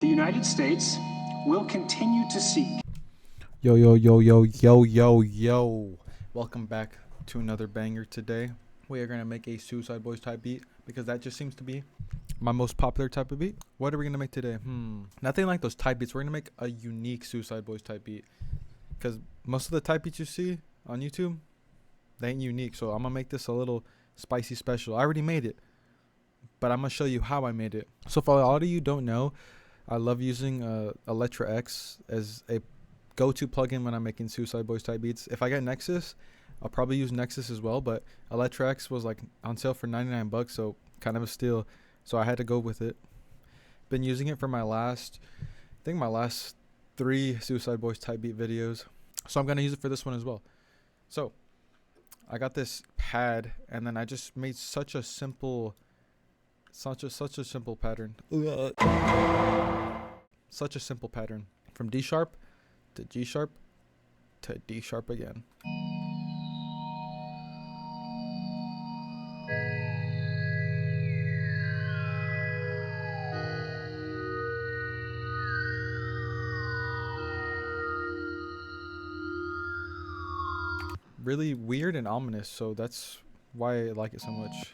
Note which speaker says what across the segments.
Speaker 1: The United States will continue to seek.
Speaker 2: Yo, yo, yo, yo, yo, yo, yo. Welcome back to another banger today. We are going to make a Suicide Boys type beat because that just seems to be my most popular type of beat. What are we going to make today? Nothing like those type beats. We're going to make a unique Suicide Boys type beat because most of the type beats you see on YouTube, they ain't unique. So I'm going to make this a little spicy special. I already made it, but I'm going to show you how I made it. So for all of you don't know, I love using Electra X as a go-to plugin when I'm making Suicide Boys type beats. If I get Nexus, I'll probably use Nexus as well, but Electra X was like on sale for 99 bucks, so kind of a steal. So I had to go with it. Been using it for my last 3 Suicide Boys type beat videos. So I'm going to use it for this one as well. So I got this pad and then I just made such a simple pattern. Such a simple pattern from D sharp to G sharp to D sharp again. Really weird and ominous, so that's why I like it so much.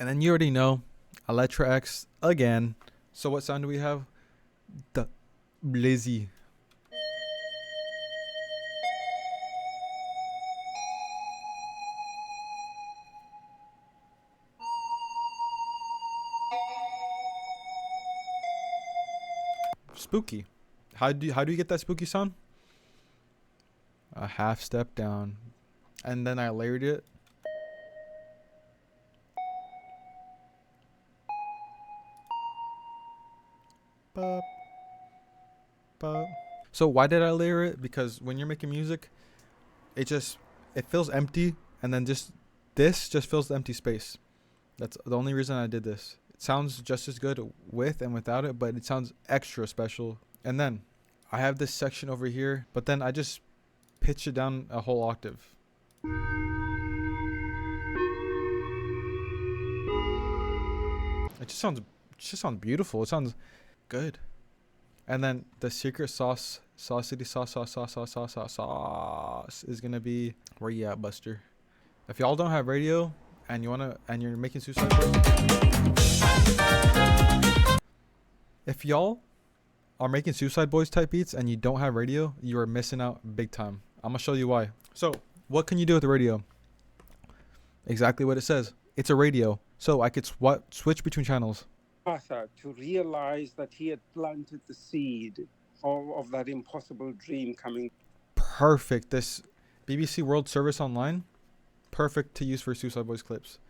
Speaker 2: And then you already know Electra X again. So what sound do we have? The Blizzy. Spooky. How do you get that spooky sound? A half step down, and then I layered it. Bop, bop. So why did I layer it? Because when you're making music, it feels empty, and then this just fills the empty space. That's the only reason I did this. It sounds just as good with and without it, but it sounds extra special. And then I have this section over here, but then I just pitch it down a whole octave. It just sounds beautiful. It sounds good. And then the secret sauce is gonna be, where you at, Buster? If y'all don't have radio and you're making Suicide Boys, if y'all are making Suicide Boys type beats and you don't have radio, you are missing out big time. I'm gonna show you why. So what can you do with the radio? Exactly what it says. It's a radio. So I could switch between channels.
Speaker 3: Arthur to realize that he had planted the seed of that impossible dream coming.
Speaker 2: Perfect. This BBC World Service Online, perfect to use for Suicide Boys clips.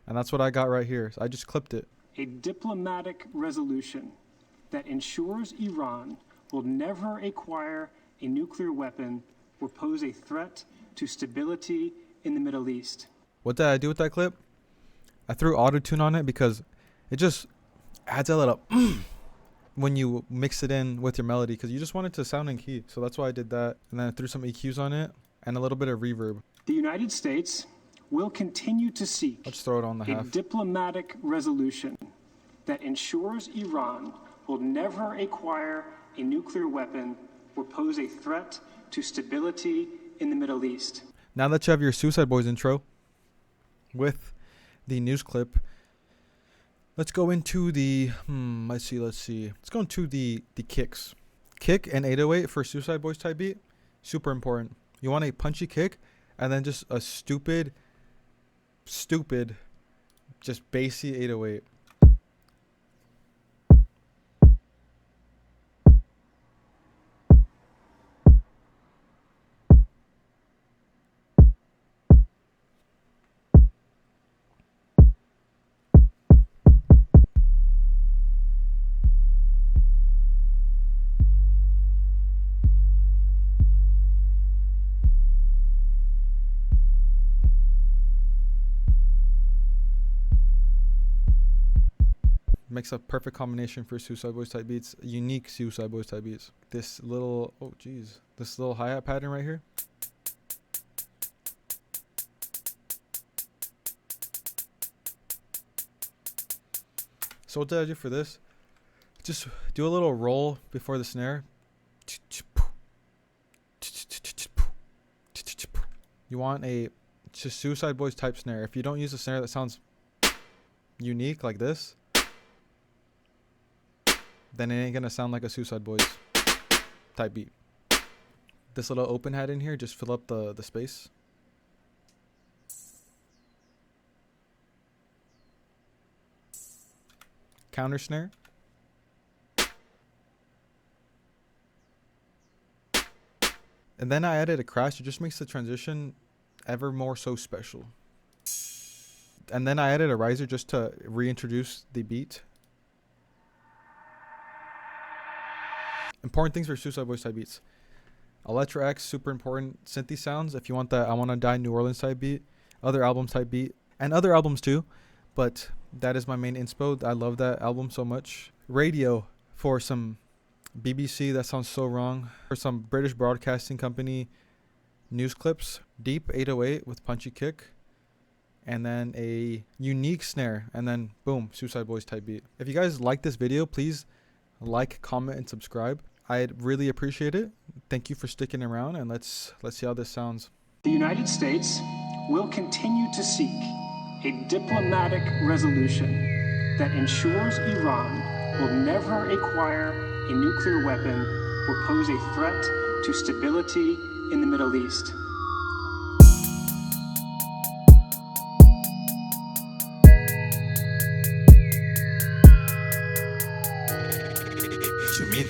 Speaker 2: And that's what I got right here. So I just clipped it.
Speaker 1: A diplomatic resolution that ensures Iran will never acquire a nuclear weapon or pose a threat to stability in the Middle East.
Speaker 2: What did I do with that clip? I threw auto-tune on it because it just adds a little when you mix it in with your melody, because you just want it to sound in key. So that's why I did that. And then I threw some EQs on it and a little bit of reverb.
Speaker 1: The United States will continue to seek
Speaker 2: I'll just throw it on the
Speaker 1: a
Speaker 2: half.
Speaker 1: diplomatic resolution that ensures Iran will never acquire a nuclear weapon or pose a threat to stability in the Middle East.
Speaker 2: Now that you have your Suicide Boys intro with the news clip, let's go into the let's see. Let's go into the kicks. Kick and 808 for Suicide Boys type beat, super important. You want a punchy kick and then just a stupid, just bassy 808. Makes a perfect combination for Suicide Boys type beats, unique Suicide Boys type beats. This little hi-hat pattern right here. So what did I do for this? Just do a little roll before the snare. You want a just Suicide Boys type snare. If you don't use a snare that sounds unique like this, then it ain't gonna sound like a Suicide Boys type beat. This little open hat in here, just fill up the space. Counter snare. And then I added a crash. It just makes the transition ever more so special. And then I added a riser just to reintroduce the beat. Important things for Suicide Boys type beats. Electro X, super important. Synthy sounds, if you want that I Wanna Die New Orleans type beat. Other albums type beat. And other albums too. But that is my main inspo. I love that album so much. Radio for some BBC, that sounds so wrong. For some British broadcasting company news clips. Deep 808 with punchy kick. And then a unique snare. And then boom, Suicide Boys type beat. If you guys like this video, please like, comment, and subscribe. I'd really appreciate it. Thank you for sticking around, and let's see how this sounds.
Speaker 1: The United States will continue to seek a diplomatic resolution that ensures Iran will never acquire a nuclear weapon or pose a threat to stability in the Middle East.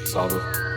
Speaker 2: Solo.